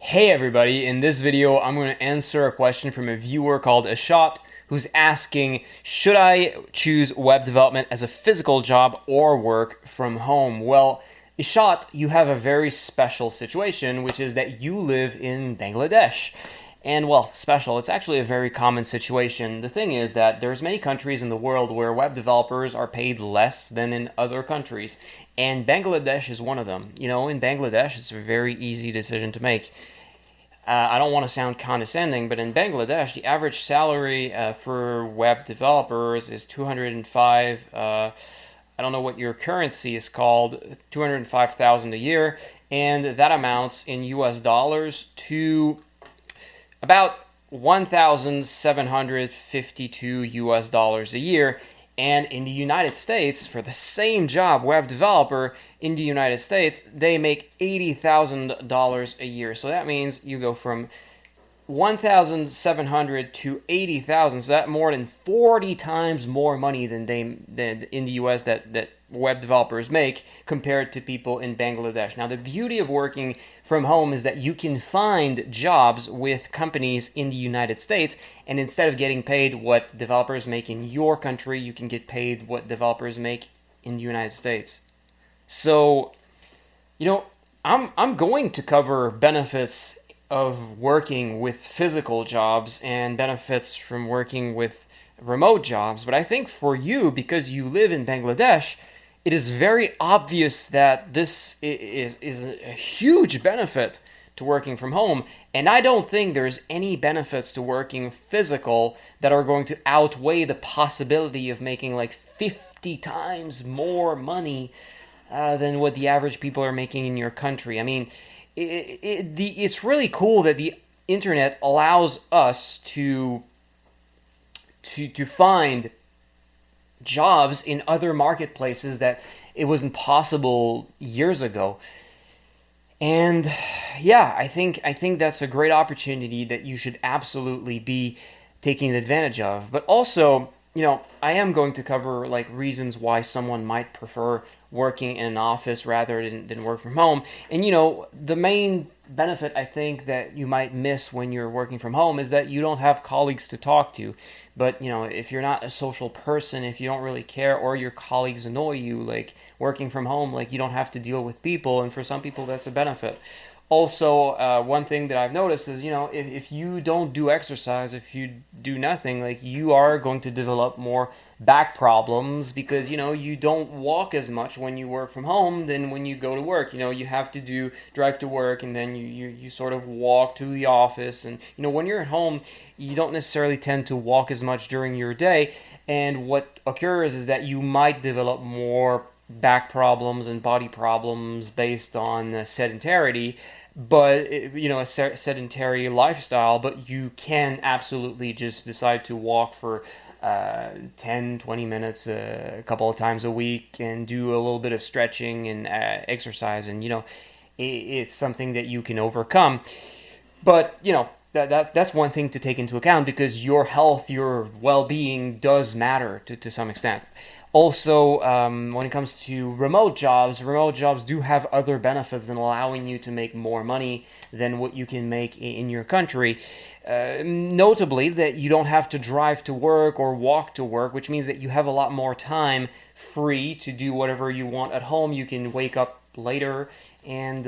Hey everybody, in this video I'm going to answer a question from a viewer called Ashot who's asking, should I choose web development as a physical job or work from home? Well, Ashot, you have a very special situation, which is that you live in Bangladesh. And well, special, it's actually a very common situation. The thing is that there's many countries in the world where web developers are paid less than in other countries. And Bangladesh is one of them. You know, in Bangladesh, it's a very easy decision to make. I don't want to sound condescending, but in Bangladesh, the average salary for web developers is 205. I don't know what your currency is called, 205,000 a year, and that amounts in US dollars to about 1,752 US dollars a year. And in the United States, for the same job, web developer in the United States, they make $80,000 a year. So that means you go from 1,700 to 80,000. So that more than 40 times more money than in the US that web developers make compared to people in Bangladesh. Now, the beauty of working from home is that you can find jobs with companies in the United States, and instead of getting paid what developers make in your country, you can get paid what developers make in the United States. So, you know, I'm going to cover benefits of working with physical jobs and benefits from working with remote jobs, but I think for you, because you live in Bangladesh, it is very obvious that this is a huge benefit to working from home. And I don't think there's any benefits to working physical that are going to outweigh the possibility of making like 50 times more money than what the average people are making in your country. I mean, it's really cool that the internet allows us to find jobs in other marketplaces that it wasn't possible years ago. And yeah, I think that's a great opportunity that you should absolutely be taking advantage of. But also, you know, I am going to cover like reasons why someone might prefer working in an office rather than work from home. And you know, the main benefit I think that you might miss when you're working from home is that you don't have colleagues to talk to. But you know, if you're not a social person, if you don't really care, or your colleagues annoy you, like working from home, like you don't have to deal with people, and for some people that's a benefit. Also, one thing that I've noticed is, you know, if you don't do exercise, if you do nothing, like you are going to develop more back problems because, you know, you don't walk as much when you work from home than when you go to work. You know, you have to drive to work, and then you sort of walk to the office. And, you know, when you're at home, you don't necessarily tend to walk as much during your day. And what occurs is that you might develop more back problems and body problems based on sedentarity, but you know, a sedentary lifestyle. But you can absolutely just decide to walk for 10-20 minutes a couple of times a week and do a little bit of stretching and exercise, and you know, it's something that you can overcome. But you know, that's one thing to take into account, because your health, your well-being does matter to some extent. Also, when it comes to remote jobs do have other benefits than allowing you to make more money than what you can make in your country. Notably, that you don't have to drive to work or walk to work, which means that you have a lot more time free to do whatever you want at home. You can wake up later, and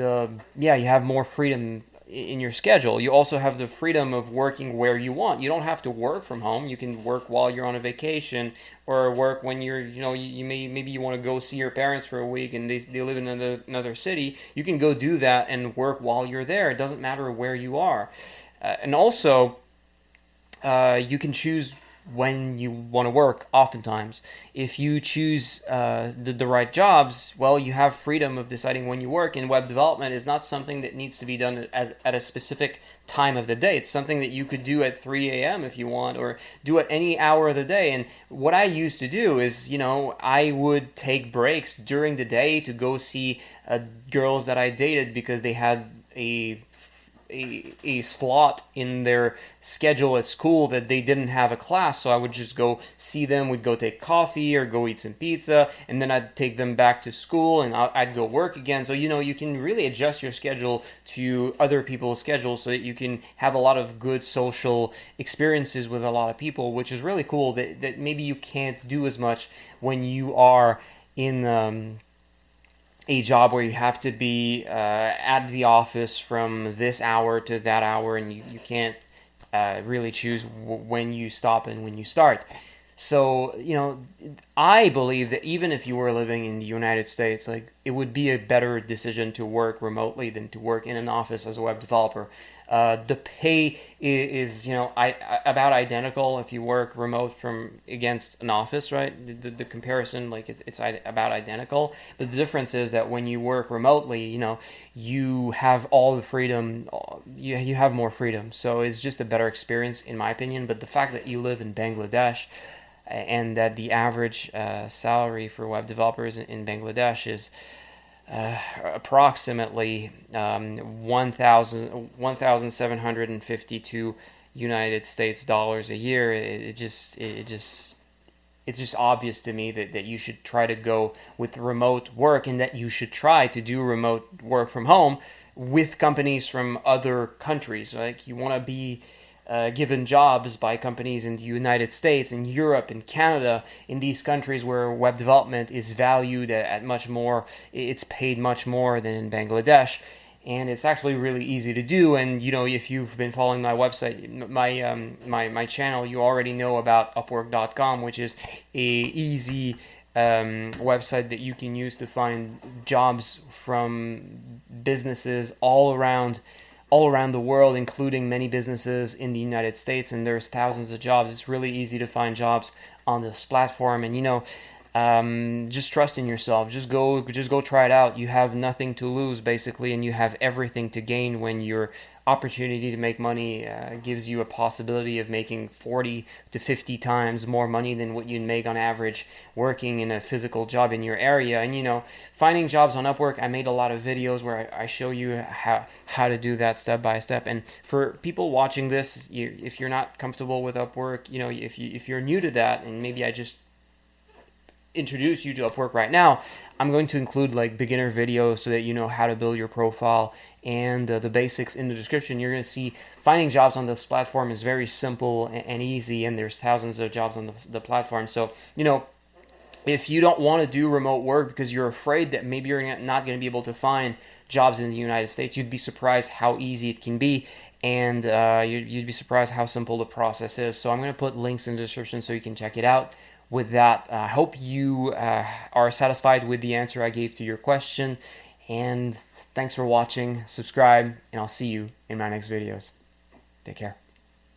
yeah, you have more freedom in your schedule. You also have the freedom of working where you want. You don't have to work from home. You can work while you're on a vacation, or work when you're, you know, you maybe you want to go see your parents for a week and they live in another city. You can go do that and work while you're there. It doesn't matter where you are. And also, you can choose when you want to work. Oftentimes, if you choose the right jobs, well, you have freedom of deciding when you work. And web development is not something that needs to be done at a specific time of the day. It's something that you could do at 3 a.m. if you want, or do at any hour of the day. And what I used to do is, you know, I would take breaks during the day to go see girls that I dated because they had a slot in their schedule at school that they didn't have a class, so I would just go see them. We'd go take coffee or go eat some pizza, and then I'd take them back to school, and I'd go work again. So you can really adjust your schedule to other people's schedules so that you can have a lot of good social experiences with a lot of people, which is really cool. That maybe you can't do as much when you are in a job where you have to be at the office from this hour to that hour, and you can't really choose when you stop and when you start. So, I believe that even if you were living in the United States, like it would be a better decision to work remotely than to work in an office as a web developer. The pay is, about identical if you work remote from against an office, right? The comparison, like it's about identical. But the difference is that when you work remotely, you have all the freedom. You have more freedom. So it's just a better experience, in my opinion. But the fact that you live in Bangladesh and that the average salary for web developers in Bangladesh is approximately 1,752 United States dollars a year. It's just obvious to me that you should try to go with remote work, and that you should try to do remote work from home with companies from other countries. Like you want to be given jobs by companies in the United States, in Europe, in Canada, in these countries where web development is valued at much more, it's paid much more than in Bangladesh. And it's actually really easy to do. And if you've been following my website, my channel, you already know about Upwork.com, which is a easy website that you can use to find jobs from businesses all around the world, including many businesses in the United States, and there's thousands of jobs. It's really easy to find jobs on this platform, and just trust in yourself. Just go try it out. You have nothing to lose basically, and you have everything to gain when your opportunity to make money gives you a possibility of making 40 to 50 times more money than what you'd make on average working in a physical job in your area. And finding jobs on Upwork, I made a lot of videos where I show you how to do that step by step. And for people watching this, if you're not comfortable with Upwork, if you're new to that, and maybe I just introduce you to Upwork right now, I'm going to include like beginner videos so that you know how to build your profile and the basics in the description. You're going to see finding jobs on this platform is very simple and easy, and there's thousands of jobs on the platform. So, if you don't want to do remote work because you're afraid that maybe you're not going to be able to find jobs in the United States, you'd be surprised how easy it can be. And you'd be surprised how simple the process is. So I'm going to put links in the description so you can check it out. With that, I hope you are satisfied with the answer I gave to your question. And thanks for watching. Subscribe, and I'll see you in my next videos. Take care.